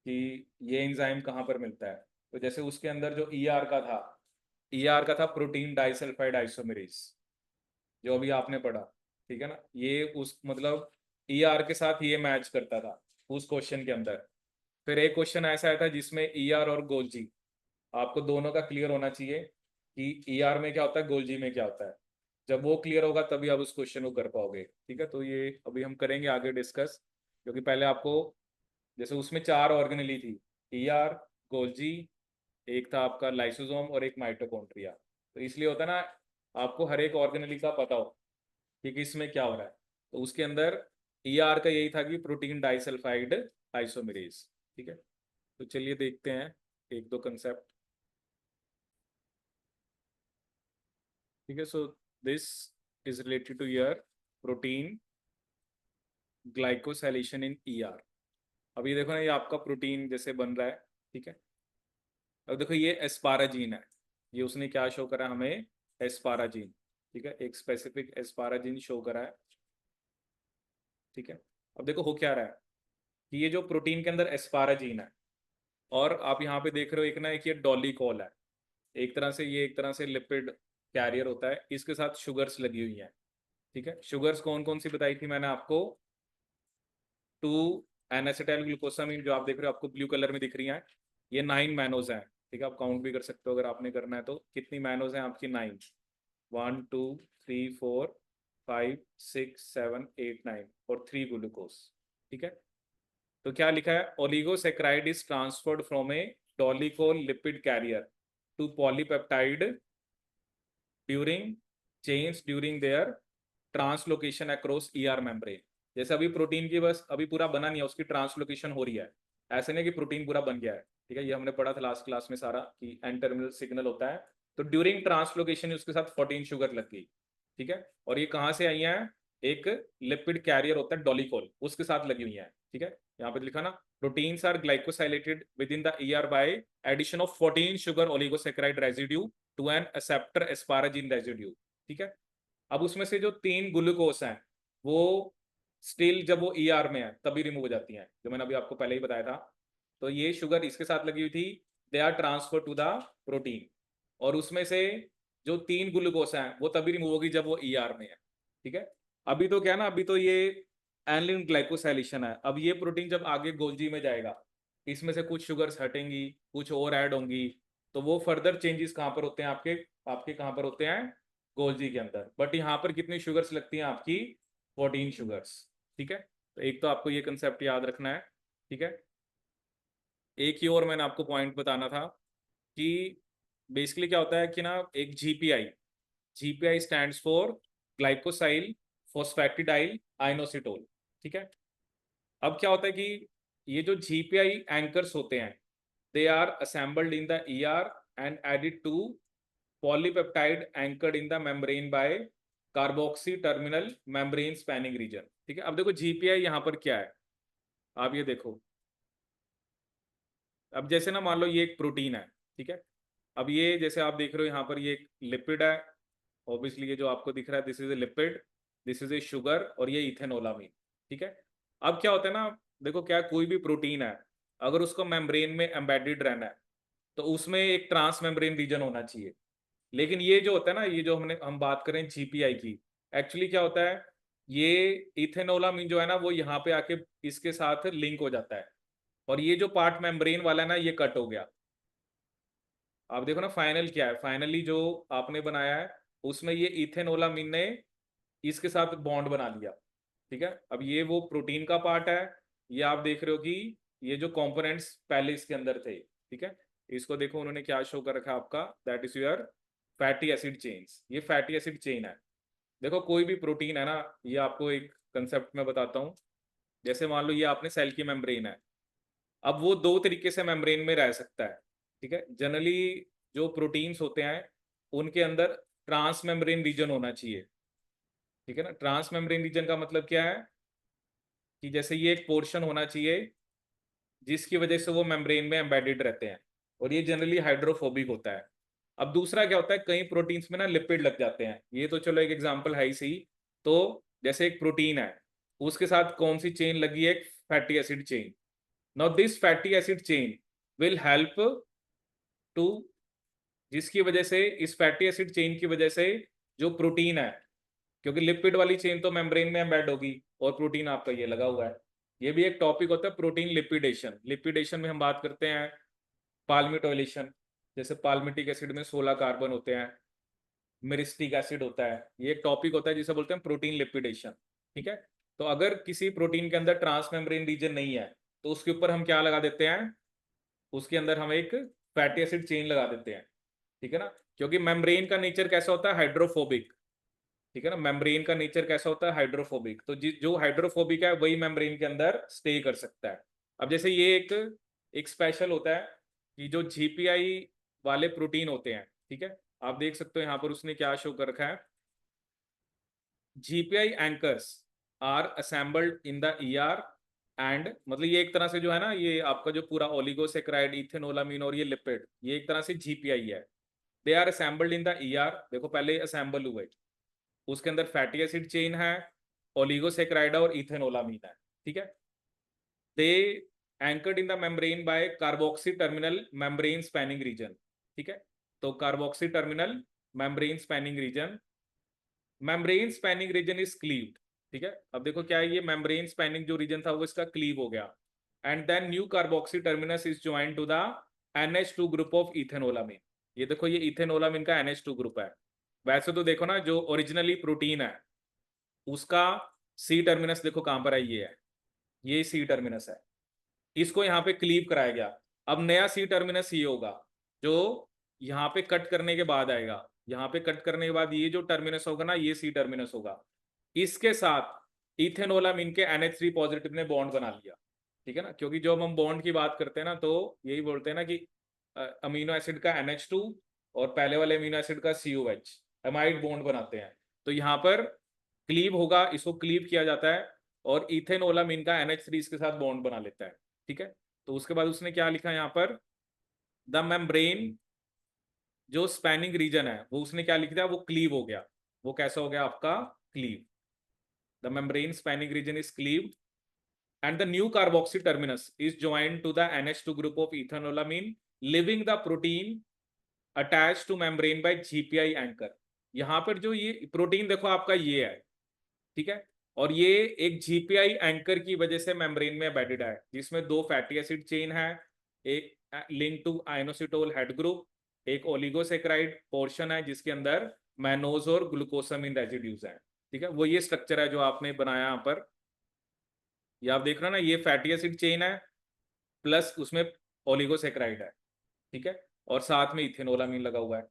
कि ये एंजाइम कहाँ पर मिलता है। तो जैसे उसके अंदर जो ईआर का था, ER का था प्रोटीन डाइसल्फाइड आइसोमेरेज, जो अभी आपने पढ़ा, ठीक है ना, ये उस मतलब ER के साथ ये मैच करता था उस क्वेश्चन के अंदर। फिर एक क्वेश्चन ऐसा आया था जिसमें ER और गोल्जी, आपको दोनों का क्लियर होना चाहिए कि ER में क्या होता है, गोल्जी में क्या होता है। जब वो क्लियर होगा तभी आप उस क्वेश्चन को कर पाओगे, ठीक है। तो ये अभी हम करेंगे आगे डिस्कस, क्योंकि पहले आपको, जैसे उसमें 4 ऑर्गेनेली थी, ER, गोल्जी, एक था आपका लाइसोसोम और एक माइटोकॉन्ड्रिया। तो इसलिए होता है ना, आपको हर एक ऑर्गेनेली का पता हो कि किसमें क्या हो रहा है। तो उसके अंदर ER का यही था कि प्रोटीन डाइसल्फाइड आइसोमेरेज, ठीक है। तो चलिए देखते हैं एक दो कंसेप्ट, ठीक है। So this is related to your protein glycosylation in ER। अब ये देखो ना, ये आपका प्रोटीन जैसे बन रहा है, ठीक है। अब देखो ये एस्पाराजीन है, ये उसने क्या शो करा हमें, एस्पाराजीन, ठीक है, एक स्पेसिफिक एस्पाराजीन शो करा है, ठीक है। अब देखो हो क्या रहा है कि ये जो प्रोटीन के अंदर एस्पाराजीन है, और आप यहाँ पे देख रहे हो एक ना, एक ये डॉलीकॉल है, एक तरह से ये एक तरह से लिपिड कैरियर होता है, इसके साथ शुगर्स लगी हुई हैं, ठीक है। शुगर्स कौन कौन सी बताई थी मैंने आपको, 2 एनासिटाइल ग्लूकोसामीन, जो आप देख रहे हो आपको ब्लू कलर में दिख रही हैं, ये 9 मैनोज हैं, ठीक है। आप काउंट भी कर सकते हो अगर आपने करना है तो, कितनी मैनोज हैं आपकी, 9, 1 2 3 4 5 6 7 8 9, और 3 ग्लूकोज, ठीक है। तो क्या लिखा है, oligosaccharide is transferred from a dolichol lipid carrier to polypeptide during change during their translocation across ER membrane. जैसे अभी प्रोटीन की बस अभी पूरा बना नहीं है, उसकी ट्रांसलोकेशन हो रही है, ऐसे नहीं कि प्रोटीन पूरा बन गया है, ठीक है। ये हमने पढ़ा था लास्ट क्लास में सारा कि एन टर्मिनल सिग्नल होता है, तो ड्यूरिंग ट्रांसलोकेशन उसके साथ 14 शुगर लग गई, ठीक है। और ये कहाँ से आई है, एक लिपिड कैरियर होता है डॉलीकॉल, उसके साथ लगी हुई है, ठीक है। यहाँ पे लिखा ना, proteins are glycosylated within the ER by addition of 14 sugar oligosaccharide residue to an acceptor asparagine residue, ठीक है। अब उसमें से जो 3 ग्लूकोस हैं, वो स्टिल जब वो ER में है तभी रिमूव हो जाती हैं, जो मैंने अभी आपको पहले ही बताया था। तो ये शुगर इसके साथ लगी हुई थी, they are transfer to the protein, और उसमें से जो 3 ग्लूकोस हैं वो तभी रिमूव होगी जब वो ER में है, ठीक है। अभी तो क्या है ना, अभी तो ये एनिलीन ग्लाइकोसाइलेशन है, अब ये प्रोटीन जब आगे गोल्जी में जाएगा, इसमें से कुछ शुगर्स हटेंगी, कुछ और ऐड होंगी, तो वो फर्दर चेंजेस कहाँ पर होते हैं आपके, आपके कहाँ पर होते हैं, गोल्जी के अंदर। बट यहाँ पर कितनी शुगर्स लगती हैं आपकी, 14 शुगर्स, ठीक है। तो एक तो आपको ये कंसेप्ट याद रखना है, ठीक है। एक ही और मैंने आपको पॉइंट बताना था कि बेसिकली क्या होता है कि ना, एक GPI stands for glycosyl phosphatidyl inositol, ठीक है। अब क्या होता है कि ये जो जीपीआई एंकर्स होते हैं, they are assembled in the ER and added to polypeptide anchored in the membrane by carboxy terminal membrane spanning region, ठीक है। अब देखो जीपीआई यहाँ पर क्या है, आप ये देखो, अब जैसे ना मान लो ये एक प्रोटीन है, ठीक है। अब ये जैसे आप देख रहे हो यहाँ पर ये एक लिपिड है, ऑब्वियसली ये जो आपको दिख रहा है this is a lipid, this is a sugar, और ये इथेनोलामीन, ठीक है। अब क्या होता है ना, देखो क्या कोई भी प्रोटीन है, अगर उसको मेम्ब्रेन में एम्बेडेड रहना है तो उसमें एक ट्रांस मेम्ब्रेन रीजन होना चाहिए। लेकिन ये जो होता है ना, ये जो हम बात करें जीपीआई की, एक्चुअली क्या होता है, ये इथेनोलामीन जो है ना वो यहाँ पे आके इसके साथ लिंक हो जाता है, और ये जो पार्ट मेम्ब्रेन वाला है ना ये कट हो गया। आप देखो ना फाइनल क्या है, फाइनली जो आपने बनाया है उसमें ये इथेनोलामीन ने इसके साथ बॉन्ड बना लिया, ठीक है। अब ये वो प्रोटीन का पार्ट है, ये आप देख रहे हो कि ये जो कंपोनेंट्स पहले इसके अंदर थे, ठीक है। इसको देखो उन्होंने क्या शो कर रखा है आपका, that is your fatty acid chains, ये फैटी एसिड चेन है। देखो कोई भी प्रोटीन है ना, ये आपको एक कंसेप्ट में बताता हूँ, जैसे मान लो ये आपने सेल की मेम्ब्रेन है, अब वो दो तरीके से मेम्ब्रेन में रह सकता है, ठीक है। जनरली जो प्रोटीन्स होते हैं उनके अंदर ट्रांस मेम्ब्रेन रीजन होना चाहिए, ठीक है ना। ट्रांस मेम्ब्रेन रीजन का मतलब क्या है कि जैसे ये एक पोर्शन होना चाहिए जिसकी वजह से वो मेम्ब्रेन में एम्बेडेड रहते हैं, और ये जनरली हाइड्रोफोबिक होता है। अब दूसरा क्या होता है, कई प्रोटीन्स में ना लिपिड लग जाते हैं, ये तो चलो एक एग्जांपल है ही सही। तो जैसे एक प्रोटीन है, उसके साथ कौन सी चेन लगी है, एक fatty acid chain. Now this fatty acid chain will help to जिसकी वजह से इस फैटी एसिड चेन की वजह से जो प्रोटीन है, क्योंकि लिपिड वाली चेन तो मेम्ब्रेन में एम्बेड होगी और प्रोटीन आपका ये लगा हुआ है, ये भी एक टॉपिक होता है प्रोटीन लिपिडेशन। लिपिडेशन में हम बात करते हैं पाल्मिटोइलेशन, जैसे पाल्मिटिक एसिड में 16 कार्बन होते हैं, मिरिस्टिक एसिड होता है, ये एक टॉपिक होता है जिसे बोलते हैं प्रोटीन लिपिडेशन। ठीक है, तो अगर किसी प्रोटीन के अंदर ट्रांस मेम्ब्रेन रीजन नहीं है तो उसके ऊपर हम क्या लगा देते हैं, उसके अंदर हम एक फैटी एसिड चेन लगा देते हैं। ठीक है ना, क्योंकि मेम्ब्रेन का नेचर कैसा होता है, हाइड्रोफोबिक। ठीक है ना, मेम्ब्रेन का नेचर कैसा होता है, हाइड्रोफोबिक। तो जो हाइड्रोफोबिक है वही मेम्ब्रेन के अंदर स्टे कर सकता है। अब जैसे ये एक स्पेशल होता है कि जो जीपीआई वाले प्रोटीन होते हैं, ठीक है, आप देख सकते हो यहाँ पर उसने क्या शो कर रखा है, GPI anchors are assembled in the ER and, मतलब ये एक तरह से जो है ना, ये आपका जो पूरा ओलिगोसेक्राइड, इथेनोलामीन और ये लिपिड, ये एक तरह से जीपीआई है। They are assembled in the ER, देखो पहले असेंबल हुए, उसके अंदर फैटी एसिड चेन है, ओलिगोसेक्राइड और इथेनोलामीन है। ठीक है, they anchored in the membrane by carboxy terminal membrane spanning region. ठीक है, तो carboxy terminal membrane spanning region, membrane spanning region is cleaved. ठीक है, अब देखो क्या है, ये मेम्ब्रेन स्पैनिंग जो रीजन था वो इसका क्लीव हो गया, and then new carboxy terminus is join to the NH2 group of ethanolamine. ये देखो ये इथेनोलामीन का NH2 ग्रुप है। वैसे तो देखो ना, जो ओरिजिनली प्रोटीन है उसका सी टर्मिनस देखो कहां पर है, ये है, ये सी टर्मिनस है, इसको यहाँ पे क्लीव कराया गया। अब नया सी टर्मिनस ये होगा जो यहाँ पे कट करने के बाद आएगा, यहाँ पे कट करने के बाद ये जो टर्मिनस होगा ना, ये सी टर्मिनस होगा, इसके साथ इथेनोलामीन के NH3 पॉजिटिव ने बॉन्ड बना लिया। ठीक है ना, क्योंकि जब हम बॉन्ड की बात करते हैं ना तो यही बोलते हैं ना कि अमीनो एसिड का NH2 और पहले वाले अमीनो एसिड का COH एमाइड बॉन्ड बनाते हैं। तो यहाँ पर क्लीव होगा, इसको क्लीव किया जाता है और इथेनोलामीन का NH3 इसके साथ बॉन्ड बना लेता है। ठीक है, तो उसके बाद उसने क्या लिखा यहाँ पर, द मेम्ब्रेन जो स्पैनिंग रीजन है वो उसने क्या लिख दिया, वो क्लीव हो गया। वो कैसा हो गया आपका, cleave. The membrane spanning region is cleaved and the new carboxy terminus is joined to the NH2 group of ethanolamine, leaving the protein attached to membrane by GPI anchor। यहाँ पर जो ये प्रोटीन देखो आपका ये है, ठीक है, और ये एक जीपीआई एंकर की वजह से मेम्ब्रेन में एम्बेडेड है, जिसमें दो फैटी एसिड चेन है, एक link to inositol head group, एक ओलिगोसेक्राइड पोर्शन है जिसके अंदर मैनोज और ग्लूकोसामिन रेजिड्यूज हैं। ठीक है, वो ये स्ट्रक्चर है जो आपने बनाया यहाँ पर, ये आप देख रहे हो ना, ये फैटी एसिड चेन है प्लस उसमें ओलिगोसेक्राइड है। ठीक है, और साथ में इथेनोलामीन लगा हुआ है,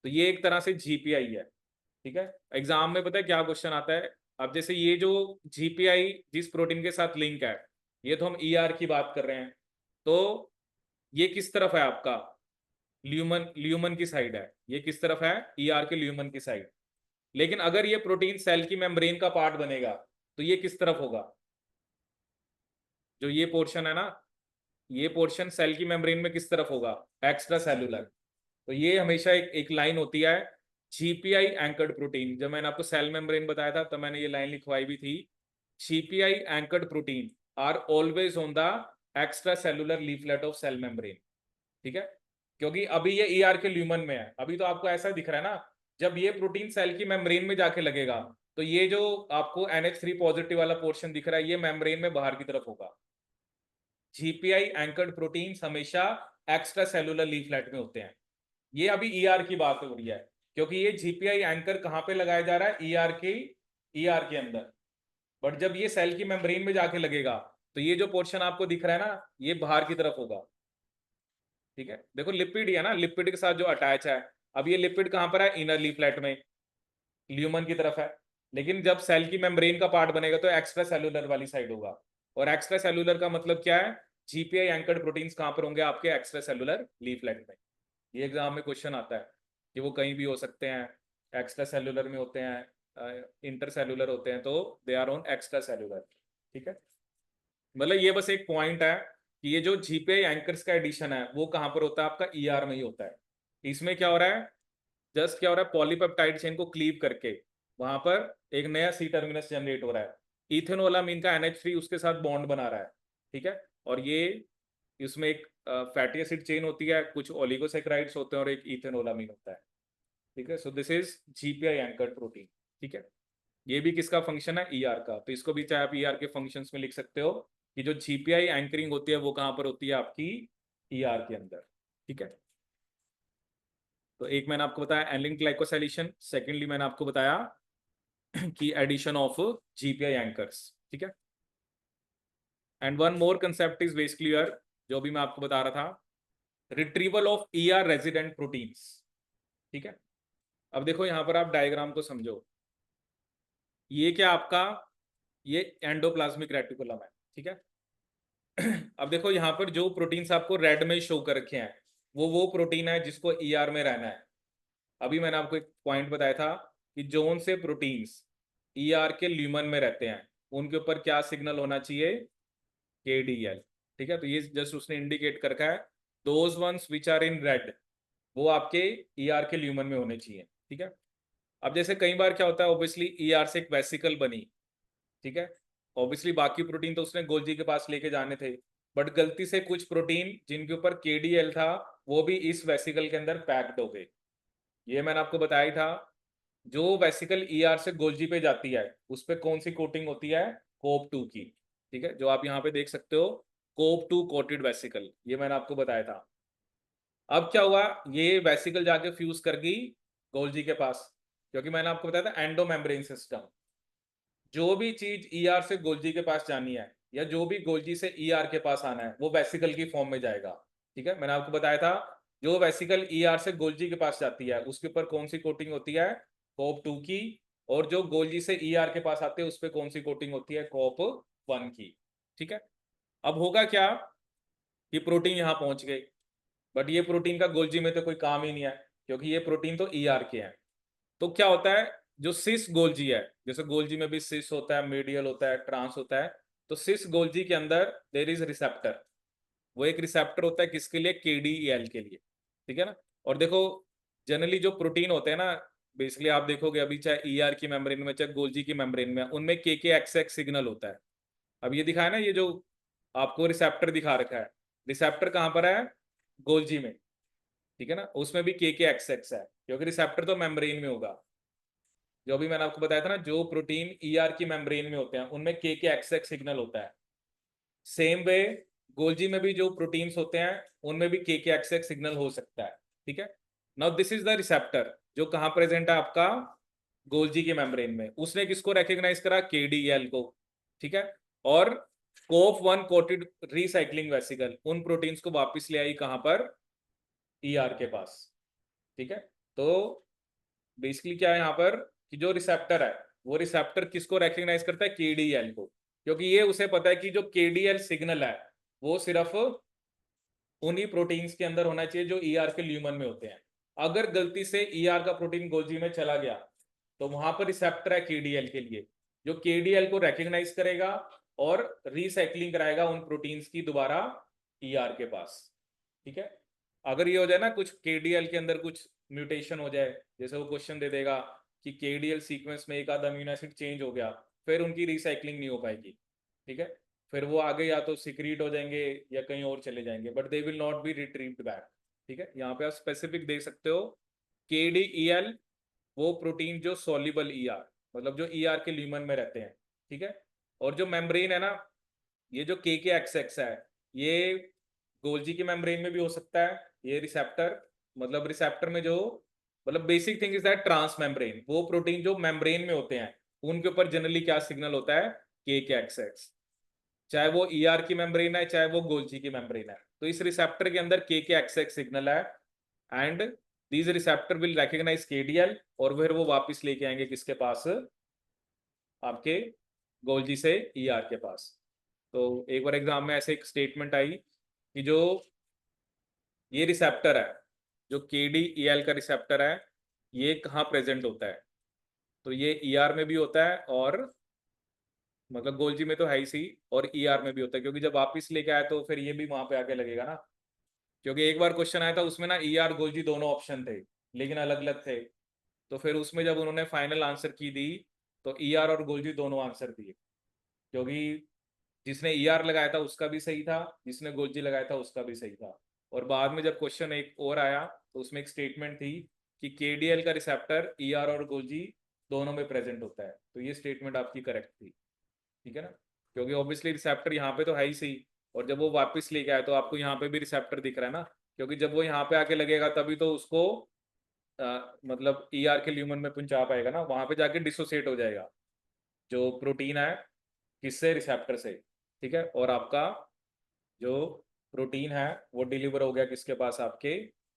तो ये एक तरह से जीपीआई है। ठीक है, एग्जाम में पता है क्या क्वेश्चन आता है, अब जैसे ये जो जीपीआई जिस प्रोटीन के साथ लिंक है, ये तो हम ईआर की बात कर रहे हैं, तो ये किस तरफ है आपका, ल्यूमन, ल्यूमन की साइड है, ये किस तरफ है, ईआर के ल्यूमन की साइड। लेकिन अगर ये प्रोटीन सेल की मेम्ब्रेन का पार्ट बनेगा तो ये किस तरफ होगा, जो ये पोर्शन है ना, ये पोर्शन सेल की मेम्ब्रेन में किस तरफ होगा, एक्स्ट्रा सेलुलर। तो ये हमेशा एक लाइन होती है, जीपीआई एंकर्ड प्रोटीन। जब मैंने आपको सेल मेम्ब्रेन बताया था तो मैंने ये लाइन लिखवाई भी थी, GPI anchored protein are always on the extra cellular leaflet of cell membrane. ठीक है, क्योंकि अभी ये ईआर के ल्यूमन में है, अभी तो आपको ऐसा दिख रहा है ना, जब ये प्रोटीन सेल की मेम्ब्रेन में जाके लगेगा तो ये जो आपको NH3 पॉजिटिव वाला पोर्शन दिख रहा है ये मेम्ब्रेन में बाहर की तरफ होगा। जीपीआई एंकर्ड प्रोटीन्स हमेशा एक्स्ट्रा सेलुलर लीफलेट में होते हैं। ये अभी ईआर की बात हो रही है, क्योंकि ये जीपीआई एंकर कहां पे लगाया जा रहा है, ईआर के अंदर। बट जब ये सेल की मेम्ब्रेन में जाके लगेगा तो ये जो पोर्शन आपको दिख रहा है ना, ये बाहर की तरफ होगा। ठीक है, देखो लिपिड है ना, लिपिड के साथ जो अटैच है, अब ये लिपिड कहां पर है, इनर लीफलेट में, ल्यूमन की तरफ है। लेकिन जब सेल की मेम्ब्रेन का पार्ट बनेगा तो एक्स्ट्रा सेलुलर वाली साइड होगा, और एक्स्ट्रा सेलुलर का मतलब क्या है, जीपीआई एंकर्ड प्रोटीन्स कहां पर होंगे, आपके एक्स्ट्रा सेलुलर लीफलेट में। ये एग्जाम में क्वेश्चन आता है कि वो कहीं भी हो सकते हैं, एक्स्ट्रा सेलुलर में होते हैं, इंटर सेलुलर होते हैं, तो they are on extra cellular. ठीक है, मतलब ये बस एक पॉइंट है कि ये जो जीपीआई एंकर्स का एडिशन है वो कहां पर होता है, आपका ईआर में ही होता है। इसमें क्या हो रहा है, जस्ट क्या हो रहा है, पॉलीपेप्टाइड चेन को क्लीव करके वहां पर एक नया सी टर्मिनस जनरेट हो रहा है, इथेनोलामीन का NH3 उसके साथ बॉन्ड बना रहा है। ठीक है, और ये इसमें एक फैटी एसिड चेन होती है, कुछ ओलिगोसैकेराइड्स होते हैं और एक इथेनोलामीन होता है, ठीक है। So this is GPI anchored protein, ठीक है। ये भी किसका फंक्शन है, ईआर का। तो इसको भी चाहे आप ईआर के फंक्शंस में लिख सकते हो कि जो जीपीआई एंकरिंग होती है वो कहां पर होती है, आपकी ईआर के अंदर, ठीक है। तो एक मैंने आपको बताया एनिलीन ग्लाइकोसाइलेशन, सेकेंडली मैंने आपको बताया कि एडिशन ऑफ जीपीआई एंकर्स, ठीक है। And one more concept is basically year, जो भी मैं आपको बता रहा था, retrieval of ER resident proteins, ठीक है। अब देखो यहां पर आप डायग्राम को समझो, ये क्या आपका, ये एंडोप्लाज्मिक रेटिकुलम है, ठीक है। अब देखो यहाँ पर जो प्रोटीन्स आपको रेड में शो कर रखे हैं वो प्रोटीन है जिसको ईआर में रहना है। अभी मैंने आपको एक पॉइंट बताया था कि जोन से प्रोटीन्स ईआर के ल्यूमन में रहते हैं उनके ऊपर क्या सिग्नल होना चाहिए, केडीएल, ठीक है। तो ये जस्ट उसने इंडिकेट कर रखा है, those ones which are in red वो आपके ईआर के ल्यूमन में होने चाहिए, ठीक है। अब जैसे कई बार क्या होता है, ऑब्वियसली ईआर से एक वेसिकल बनी, ठीक है। ऑब्वियसली बाकी प्रोटीन तो उसने गोल्जी के पास लेके जाने थे, बट गलती से कुछ प्रोटीन जिनके ऊपर केडीएल था वो भी इस वेसिकल के अंदर पैक्ड हो गए। ये मैंने आपको बताया ही था, जो वेसिकल ईआर से गोल्जी पे जाती है उस पे कौन सी कोटिंग होती है, कोप 2 की, ठीक है। जो आप यहाँ पे देख सकते हो, कोप 2 कोटेड वेसिकल, ये मैंने आपको बताया था। अब क्या हुआ, ये वेसिकल जाके फ्यूज कर गई गोल्जी के पास, क्योंकि मैंने आपको बताया था एंडो मेम्ब्रेन सिस्टम, जो भी चीज ईआर से गोल्जी के पास जानी है या जो भी गोल्जी से ईआर के पास आना है वो वेसिकल की फॉर्म में जाएगा, ठीक है। मैंने आपको बताया था जो वेसिकल ईआर से गोल्जी के पास जाती है उसके ऊपर कौन सी कोटिंग होती है, कोप 2 की, और जो गोल्जी से ईआर के पास आते हैं उस पर कौन सी कोटिंग होती है, कोप 1 की, ठीक है। अब होगा क्या कि प्रोटीन यहाँ पहुंच गए, बट ये प्रोटीन का गोल्जी में तो कोई काम ही नहीं है क्योंकि ये प्रोटीन तो ईआर के हैं। तो क्या होता है, जो सिस गोल्जी है, जैसे गोल्जी में भी सिस होता है, मीडियल होता है, ट्रांस होता है, तो सिस गोल्जी के अंदर देर इज रिसेप्टर, वो एक रिसेप्टर होता है किसके लिए, केडीएल के लिए, ठीक है ना। और देखो जनरली जो प्रोटीन होते हैं ना, बेसिकली आप देखोगे अभी चाहे ईआर की मेम्ब्रेन में चाहे गोल्जी की मेम्ब्रेन में, उनमें के एक्स एक्स सिग्नल होता है। अब ये दिखाया ना, ये जो आपको रिसेप्टर दिखा रखा है, रिसेप्टर कहाँ पर है, गोल्जी में, ठीक है ना। उसमें भी के एक्स एक्स है क्योंकि रिसेप्टर तो मेम्ब्रेन में होगा। जो भी मैंने आपको बताया था ना, जो प्रोटीन ईआर की मेम्ब्रेन में होते हैं उनमें के एक्स एक्स सिग्नल होता है। सेम वे गोल्जी में भी जो प्रोटीन्स होते हैं उनमें भी के एक्स एक्स सिग्नल हो सकता है, ठीक है। Now this is the receptor जो कहाँ प्रेजेंट है आपका, गोल्जी के मेम्ब्रेन में। उसने किसको रिकॉग्नाइज करा, केडीएल को, ठीक है। और कोप 1 कोटेड रिसाइक्लिंग वेसिकल उन प्रोटीन्स को वापस ले आई कहां पर, ईआर के पास, ठीक है। तो बेसिकली क्या है यहाँ पर कि जो रिसेप्टर है वो रिसेप्टर किसको रिकॉग्नाइज करता है, केडीएल को, क्योंकि ये उसे पता है कि जो केडीएल सिग्नल है वो सिर्फ उन्हीं प्रोटीन्स के अंदर होना चाहिए जो ईआर के ल्यूमन में होते हैं। अगर गलती से ईआर का प्रोटीन गोल्जी में चला गया तो वहां पर रिसेप्टर है केडीएल के लिए, जो केडीएल को रिकॉग्नाइज करेगा और रिसाइकलिंग कराएगा उन प्रोटीन्स की दोबारा ईआर के पास, ठीक है। अगर ये हो जाए ना, कुछ केडीएल के अंदर कुछ म्यूटेशन हो जाए, जैसे वो क्वेश्चन दे देगा कि केडीएल सीक्वेंस में एक आधा अमीनो एसिड चेंज हो गया, फिर उनकी रिसाइकलिंग नहीं हो पाएगी, ठीक है। फिर वो आगे या तो सिक्रीट हो जाएंगे या कहीं और चले जाएंगे, but they will not be retrieved back, ठीक है। यहाँ पे आप स्पेसिफिक देख सकते हो, केडीईएल वो प्रोटीन जो सॉल्युबल ईआर, मतलब जो ईआर के ल्यूमन में रहते हैं, ठीक है। और जो मेम्ब्रेन है ना, ये जो के एक्स एक्स है, ये गोल्जी की मेम्ब्रेन में भी हो सकता है, ये रिसेप्टर, मतलब रिसेप्टर में जो, मतलब basic thing is that trans membrane, वो प्रोटीन जो मेम्ब्रेन में होते हैं उनके ऊपर जनरली क्या सिग्नल होता है, के एक्स एक्स, चाहे वो ईआर की मेम्ब्रेन है चाहे वो गोल्जी की मेम्ब्रेन है। तो इस रिसेप्टर के अंदर के एक्स एक्स सिग्नल है and these receptor will recognise KDL और फिर वो वापस लेके आएंगे किसके पास, आपके गोल्जी से ईआर के पास। तो एक बार एग्जाम में ऐसे एक स्टेटमेंट आई कि जो ये रिसेप्टर है, जो केडीईएल का रिसेप्टर है, ये कहाँ प्रेजेंट होता है, तो ये ईआर में भी होता है और मतलब गोल्जी में तो है ही सी, और ईआर में भी होता है, क्योंकि जब वापिस लेके आया तो फिर ये भी वहां पे आके लगेगा ना। क्योंकि एक बार क्वेश्चन आया था उसमें ना ईआर गोल्जी दोनों ऑप्शन थे लेकिन अलग अलग थे, तो फिर उसमें जब उन्होंने फाइनल आंसर की दी तो ईआर और गोल्जी दोनों आंसर दिए, क्योंकि जिसने ER लगाया था उसका भी सही था, जिसने गोल्जी लगाया था उसका भी सही था। और बाद में जब क्वेश्चन एक और आया तो उसमें एक स्टेटमेंट थी कि KDL का रिसेप्टर ER और गोल्जी दोनों में प्रेजेंट होता है, तो ये स्टेटमेंट आपकी करेक्ट थी, ठीक है ना, क्योंकि ऑब्वियसली रिसेप्टर यहाँ पे तो है ही सही, और जब वो वापस लेके आए तो आपको यहाँ पे भी रिसेप्टर दिख रहा है ना, क्योंकि जब वो यहाँ पे आके लगेगा तभी तो उसको मतलब ER के ल्यूमन में पहुंचा पाएगा ना, वहां पे जाके डिसोसिएट हो जाएगा जो प्रोटीन है, किससे, रिसेप्टर से, ठीक है, और आपका जो प्रोटीन है वो डिलीवर हो गया किसके पास, आपके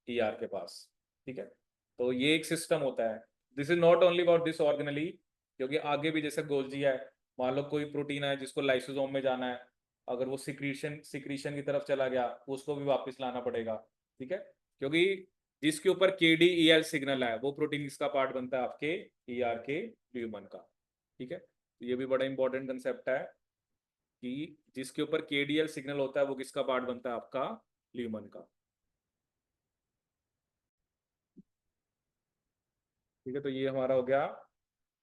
ER के पास, ठीक है। तो ये एक सिस्टम होता है। This is not only about this organelle, क्योंकि आगे भी जैसे गोल्जी है, मान लो कोई प्रोटीन है जिसको लाइसोसोम में जाना है, अगर वो सिक्रीशन की तरफ चला गया उसको भी वापस लाना पड़ेगा, ठीक है, क्योंकि जिसके ऊपर KDEL सिग्नल है वो प्रोटीन किसका पार्ट बनता है, आपके ER के ल्यूमन का, ठीक है। तो ये भी बड़ा इंपॉर्टेंट कंसेप्ट है कि जिसके ऊपर KDL सिग्नल होता है वो किसका पार्ट बनता है, आपका ल्यूमन का, ठीक है। तो ये हमारा हो गया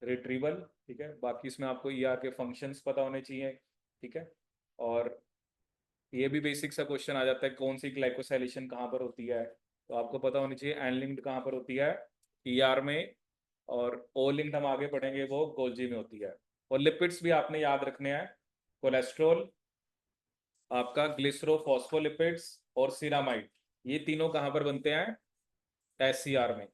रिट्रीवल, ठीक है। बाकी इसमें आपको ER के फंक्शंस पता होने चाहिए, ठीक है। और ये भी बेसिक सा क्वेश्चन आ जाता है, कौन सी ग्लाइकोसाइलेशन कहाँ पर होती है, तो आपको पता होनी चाहिए एन लिंक्ड कहाँ पर होती है, ER में, और O लिंक्ड हम आगे पढ़ेंगे वो गोल्जी में होती है। और लिपिड्स भी आपने याद रखने हैं, कोलेस्ट्रॉल, आपका ग्लिसरोफॉस्फोलिपिड्स और सिरामाइड, ये तीनों कहाँ पर बनते हैं, SCR में।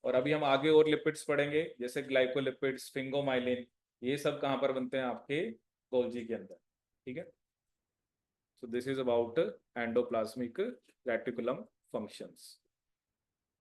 और अभी हम आगे और लिपिड्स पढ़ेंगे जैसे ग्लाइकोलिपिड्स, स्फिंगोमाइलिन, ये सब कहाँ पर बनते हैं, आपके गोल्जी के अंदर, ठीक है। So this is about endoplasmic reticulum functions.